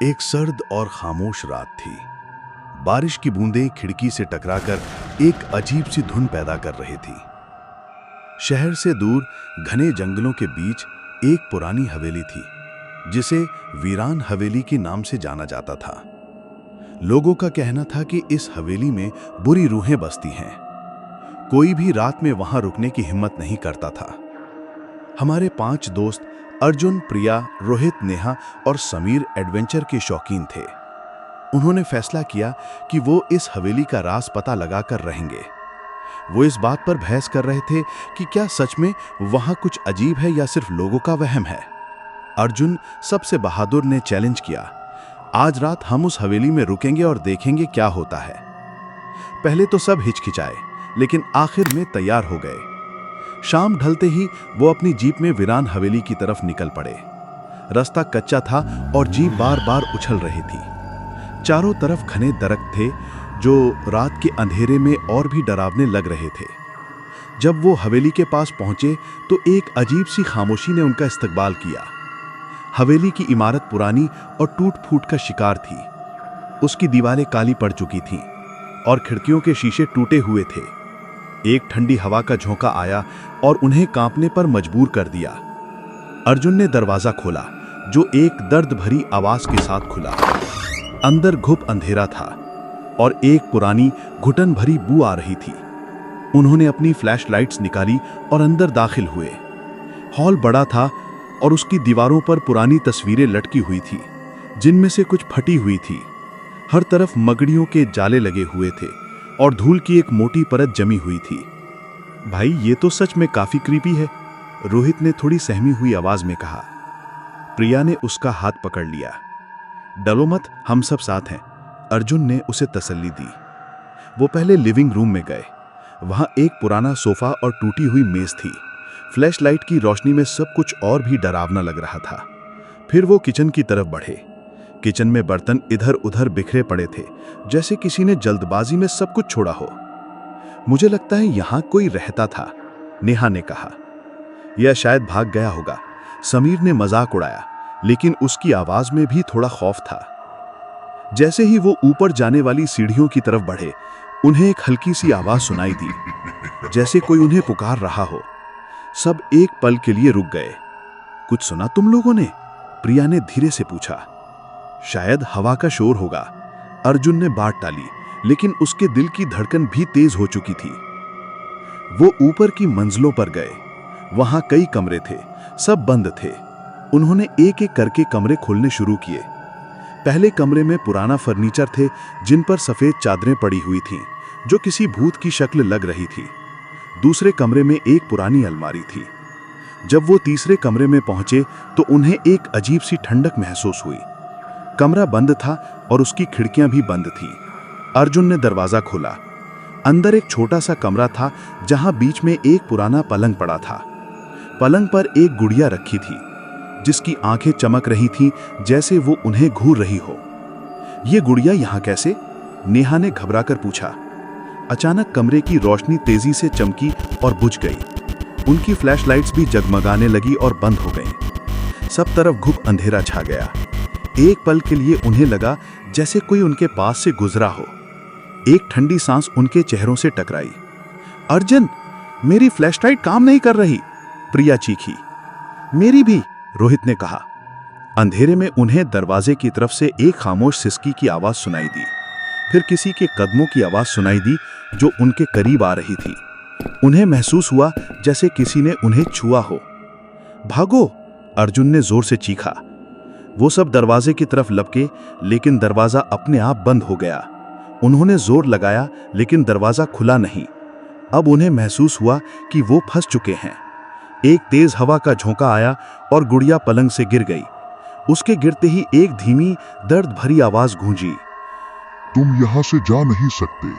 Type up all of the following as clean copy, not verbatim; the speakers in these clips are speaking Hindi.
एक सर्द और खामोश रात थी। बारिश की बूंदें खिड़की से टकराकर एक अजीब सी धुन पैदा कर रही थी। शहर से दूर घने जंगलों के बीच एक पुरानी हवेली थी, जिसे वीरान हवेली के नाम से जाना जाता था। लोगों का कहना था कि इस हवेली में बुरी रूहें बसती हैं। कोई भी रात में वहां रुकने की हिम्मत नहीं करता था। हमारे 5 दोस्त अर्जुन, प्रिया, रोहित, नेहा और समीर एडवेंचर के शौकीन थे। उन्होंने फैसला किया कि वो इस हवेली का राज पता लगाकर रहेंगे। वो इस बात पर बहस कर रहे थे कि क्या सच में वहां कुछ अजीब है या सिर्फ लोगों का वहम है। अर्जुन, सबसे बहादुर, ने चैलेंज किया, आज रात हम उस हवेली में रुकेंगे और देखेंगे क्या होता है। पहले तो सब हिचकिचाए, लेकिन आखिर में तैयार हो गए। शाम ढलते ही वो अपनी जीप में वीरान हवेली की तरफ निकल पड़े। रास्ता कच्चा था और जीप बार बार उछल रही थी। चारों तरफ घने दरख्त थे जो रात के अंधेरे में और भी डरावने लग रहे थे। जब वो हवेली के पास पहुंचे तो एक अजीब सी खामोशी ने उनका इस्तकबाल किया। हवेली की इमारत पुरानी और टूट फूट का शिकार थी। उसकी दीवारें काली पड़ चुकी थीं और खिड़कियों के शीशे टूटे हुए थे। एक ठंडी हवा का झोंका आया और उन्हें कांपने पर मजबूर कर दिया। अर्जुन ने दरवाजा खोला, जो एक दर्द भरी आवाज के साथ खुला। अंदर घुप अंधेरा था और एक पुरानी घुटन भरी बू आ रही थी। उन्होंने अपनी फ्लैश लाइट्स निकाली और अंदर दाखिल हुए। हॉल बड़ा था और उसकी दीवारों पर पुरानी तस्वीरें लटकी हुई थी, जिनमें से कुछ फटी हुई थी। हर तरफ मकड़ियों के जाले लगे हुए थे और धूल की एक मोटी परत जमी हुई थी। भाई, ये तो सच में काफी क्रीपी है, रोहित ने थोड़ी सहमी हुई आवाज में कहा। प्रिया ने उसका हाथ पकड़ लिया। डरो मत, हम सब साथ हैं, अर्जुन ने उसे तसल्ली दी। वो पहले लिविंग रूम में गए। वहां एक पुराना सोफा और टूटी हुई मेज थी। फ्लैश लाइट की रोशनी में सब कुछ और भी डरावना लग रहा था। फिर वो किचन की तरफ बढ़े। किचन में बर्तन इधर उधर बिखरे पड़े थे, जैसे किसी ने जल्दबाजी में सब कुछ छोड़ा हो। मुझे लगता है यहां कोई रहता था, नेहा ने कहा। यह शायद भाग गया होगा, समीर ने मजाक उड़ाया, लेकिन उसकी आवाज में भी थोड़ा खौफ था। जैसे ही वो ऊपर जाने वाली सीढ़ियों की तरफ बढ़े, उन्हें एक हल्की सी आवाज सुनाई दी, जैसे कोई उन्हें पुकार रहा हो। सब एक पल के लिए रुक गए। कुछ सुना तुम लोगों ने? प्रिया ने धीरे से पूछा। शायद हवा का शोर होगा, अर्जुन ने बात टाली, लेकिन उसके दिल की धड़कन भी तेज हो चुकी थी। वो ऊपर की मंजिलों पर गए। वहां कई कमरे थे, सब बंद थे। उन्होंने एक एक करके कमरे खोलने शुरू किए। पहले कमरे में पुराना फर्नीचर थे, जिन पर सफेद चादरें पड़ी हुई थीं, जो किसी भूत की शक्ल लग रही थी। दूसरे कमरे में एक पुरानी अलमारी थी। जब वो तीसरे कमरे में पहुंचे तो उन्हें एक अजीब सी ठंडक महसूस हुई। कमरा बंद था और उसकी खिड़कियां भी बंद थीं। अर्जुन ने दरवाजा खोला। अंदर एक छोटा सा कमरा था, जहां बीच में एक पुराना पलंग पड़ा था। पलंग पर एक गुड़िया रखी थी, जिसकी आंखें चमक रही थीं, जैसे वो उन्हें घूर रही हो। ये गुड़िया यहां कैसे? नेहा ने घबराकर पूछा। अचानक कमरे की रोशनी तेजी से चमकी और बुझ गई। उनकी फ्लैश लाइट्स भी जगमगाने लगी और बंद हो गईं। सब तरफ घुप अंधेरा छा गया। एक पल के लिए उन्हें लगा जैसे कोई उनके पास से गुजरा हो। एक ठंडी सांस उनके चेहरों से टकराई। अर्जुन, मेरी फ्लैशलाइट काम नहीं कर रही, प्रिया चीखी। मेरी भी, रोहित ने कहा। अंधेरे में उन्हें दरवाजे की तरफ से एक खामोश सिसकी की आवाज सुनाई दी। फिर किसी के कदमों की आवाज सुनाई दी, जो उनके करीब आ रही थी। उन्हें महसूस हुआ जैसे किसी ने उन्हें छुआ हो। भागो, अर्जुन ने जोर से चीखा। वो सब दरवाजे की तरफ लपके, लेकिन दरवाजा अपने आप बंद हो गया। उन्होंने जोर लगाया, लेकिन दरवाजा खुला नहीं। अब उन्हें महसूस हुआ कि वो फंस चुके हैं। एक तेज हवा का झोंका आया और गुड़िया पलंग से गिर गई। उसके गिरते ही एक धीमी, दर्द भरी आवाज गूंजी। तुम यहां से जा नहीं सकते।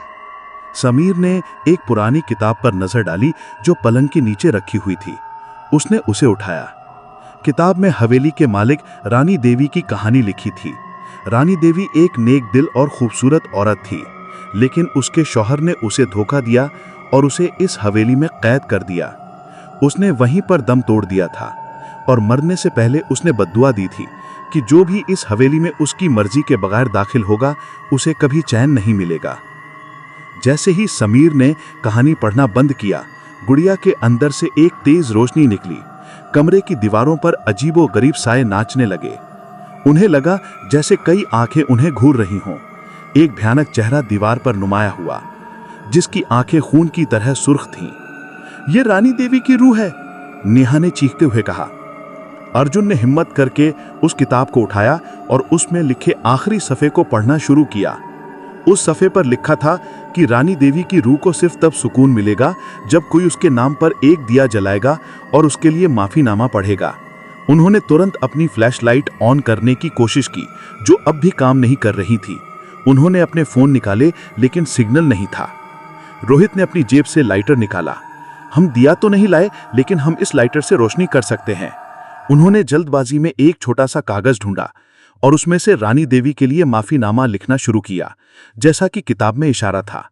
समीर ने एक पुरानी किताब पर नजर डाली, जो पलंग के नीचे रखी हुई थी। उसने उसे उठाया। किताब में हवेली के मालिक रानी देवी की कहानी लिखी थी। रानी देवी एक नेक दिल और खूबसूरत औरत थी, लेकिन उसके शौहर ने उसे धोखा दिया और उसे इस हवेली में कैद कर दिया। उसने वहीं पर दम तोड़ दिया था और मरने से पहले उसने बद्दुआ दी थी कि जो भी इस हवेली में उसकी मर्जी के बगैर दाखिल होगा उसे कभी चैन नहीं मिलेगा। जैसे ही समीर ने कहानी पढ़ना बंद किया, गुड़िया के अंदर से एक तेज रोशनी निकली। कमरे की दीवारों पर अजीबोगरीब साए नाचने लगे। उन्हें लगा जैसे कई आंखें उन्हें घूर रही हों। एक भयानक चेहरा दीवार पर नुमाया हुआ, जिसकी आंखें खून की तरह सुर्ख थीं। ये रानी देवी की रूह है, नेहा ने चीखते हुए कहा। अर्जुन ने हिम्मत करके उस किताब को उठाया और उसमें लिखे आखिरी सफ़े को पढ़ना शुरू किया। उस सफ़े पर लिखा था कि रानी देवी की रूह को सिर्फ तब सुकून मिलेगा जब कोई उसके नाम पर एक दिया जलाएगा और उसके लिए माफ़ीनामा पढ़ेगा। उन्होंने तुरंत अपनी फ्लैशलाइट ऑन करने की कोशिश की, जो अब भी काम नहीं कर रही थी। उन्होंने अपने फ़ोन निकाले, लेकिन सिग्नल नहीं था। रोहित ने अपनी जेब से लाइटर निकाला। हम दिया तो नहीं लाए, लेकिन हम इस लाइटर से रोशनी कर सकते हैं। उन्होंने जल्दबाजी में एक छोटा सा कागज ढूंढा और उसमें से रानी देवी के लिए माफीनामा लिखना शुरू किया, जैसा कि किताब में इशारा था।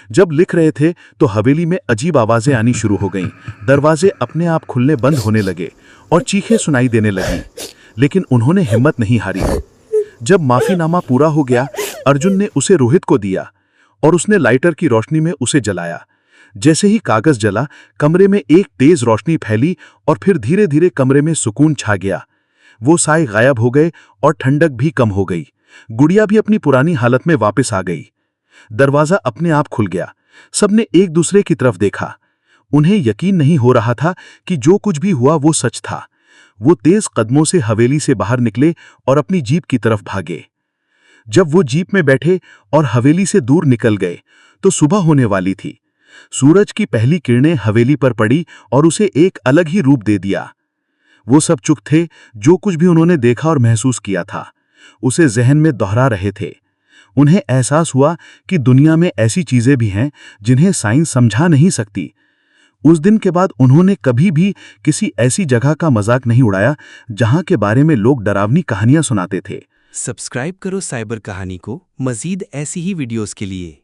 जब लिख रहे थे तो हवेली में अजीब आवाजें आनी शुरू हो गईं। दरवाजे अपने आप खुलने बंद होने लगे और चीखें सुनाई देने लगीं, लेकिन उन्होंने हिम्मत नहीं हारी। जब माफीनामा पूरा हो गया, अर्जुन ने उसे रोहित को दिया और उसने लाइटर की रोशनी में उसे जलाया। जैसे ही कागज जला, कमरे में एक तेज रोशनी फैली और फिर धीरे धीरे कमरे में सुकून छा गया। वो साए गायब हो गए और ठंडक भी कम हो गई। गुड़िया भी अपनी पुरानी हालत में वापस आ गई। दरवाजा अपने आप खुल गया। सबने एक दूसरे की तरफ देखा। उन्हें यकीन नहीं हो रहा था कि जो कुछ भी हुआ वो सच था। वो तेज कदमों से हवेली से बाहर निकले और अपनी जीप की तरफ भागे। जब वो जीप में बैठे और हवेली से दूर निकल गए तो सुबह होने वाली थी। सूरज की पहली किरणें हवेली पर पड़ी और उसे एक अलग ही रूप दे दिया। वो सब चुप थे। जो कुछ भी उन्होंने देखा और महसूस किया था, उसे जहन में दोहरा रहे थे। उन्हें एहसास हुआ कि दुनिया में ऐसी चीजें भी हैं जिन्हें साइंस समझा नहीं सकती। उस दिन के बाद उन्होंने कभी भी किसी ऐसी जगह का मजाक नहीं उड़ाया जहां के बारे में लोग डरावनी कहानियां सुनाते थे। सब्सक्राइब करो साइबर कहानी को मजीद ऐसी ही वीडियोस के लिए।